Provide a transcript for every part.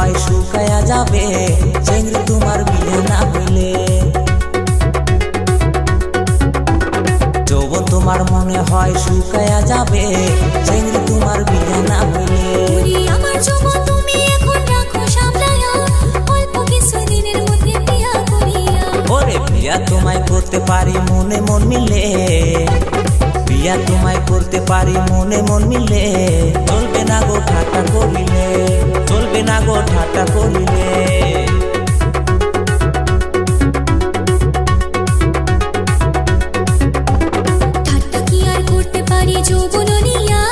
হয় শুকায়া যাবে চেংড়ি তোমার বিয়ে না হইলে। যৌবন তোমার মনে হয় শুকায়া যাবে চেংড়ি তোমার বিয়ে না হইলে। আমার যৌবন তুমি এখন রাখো সামলায়া, অল্প কিছুদিনের মধ্যে বিয়া করিয়া। ওরে বিয়া তোমায় করতে পারি মনে মন মিলে, বিয়া তোমায় করতে পারি মনে মন মিলে। চলবে না গো ঠাট্টা করিলে, চলবে না গো ঠাট্টা করিলে। ঠাট্টা কি আর করতে পারি যৌবন নিয়া,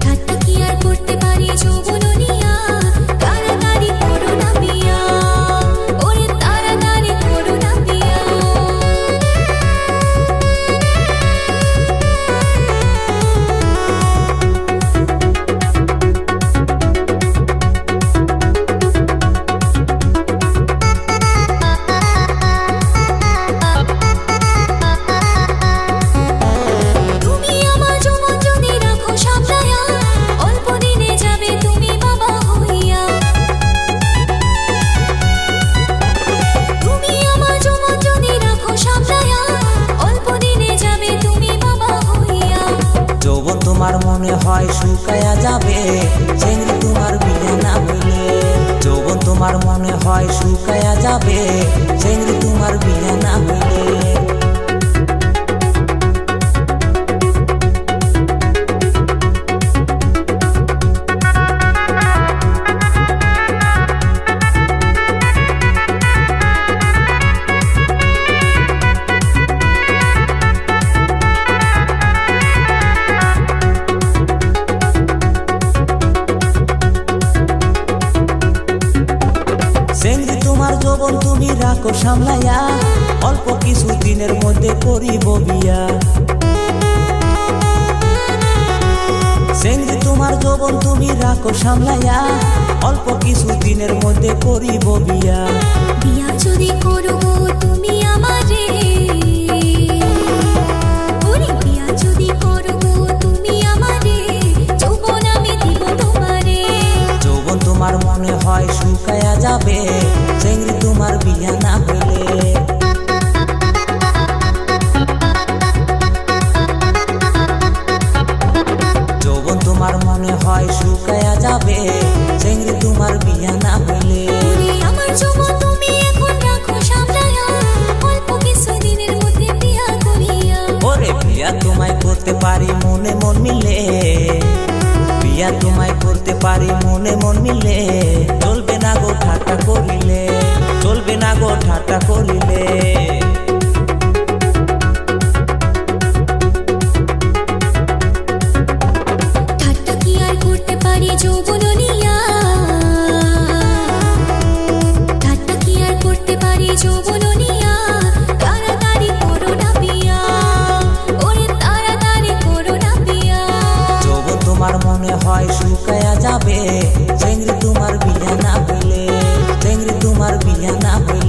ঠাট্টা কি আর করতে পারি যৌবন নিয়া। তাড়াতাড়ি করো না বিয়া, ওরে তাড়াতাড়ি করো না বিয়া। তুমি আমার যৌবন যদি রাখো সামলায়া, অল্প দিনে যাবে তুমি বাবা হইয়া। তুমি আমার যৌবন যদি রাখো সামলায়া, অল্প দিনে যাবে তুমি বাবা হইয়া। যৌবন তোমার মনে হয় শুকায়া যাবে চেংড়ি তোমার বিয়ে না হইলে। যৌবন তোমার মনে হয় শুকায়া যাবে চেংড়ি তোমার বিয়ে না হইলে। চেংড়ি তোমার যৌবন তুমি রাখো সামলায়া, অল্প কিছু দিনের মধ্যে করিব বিয়া। চেংড়ি তোমার যৌবন তুমি রাখো সামলায়া, অল্প কিছু দিনের মধ্যে করিব বিয়া। বিয়া যদি করো তুমি আমারে, ওরে বিয়া যদি করো তুমি আমারে, যৌবন আমি দিব তোমারে। যৌবন তোমার মনে হয় শুকায়া যাবে চেংড়ি তোমার বিয়ে না হইলে। যৌবন তোমার মনে হয় শুকায়া যাবে চেংড়ি তোমার বিয়ে না হইলে। ওরে আমার যৌবন তুমি এখন রাখো সামলায়া, অল্প কিছুদিনের মধ্যে বিয়া করিয়া। ওরে বিয়া তোমায় করতে পারি মনে মন মিলে, বিয়া তোমায় করতে পারি মনে মন মিলে। চলবে না গো ঠাট্টা করিলে, চলবে না গো ঠাট্টা করিলে। ঠাট্টা কি আর করতে পারি যৌবন নিয়া, ঠাট্টা কি আর করতে পারি যৌবন নিয়া। তাড়াতাড়ি করো না বিয়া, ওরে তাড়াতাড়ি করো না বিয়া। যৌবন তোমার মনে হয় শুকায়া যাবে চেংড়ি তোমার বিয়ে না হইলে, চেংড়ি তোমার বিয়ে না হইলে।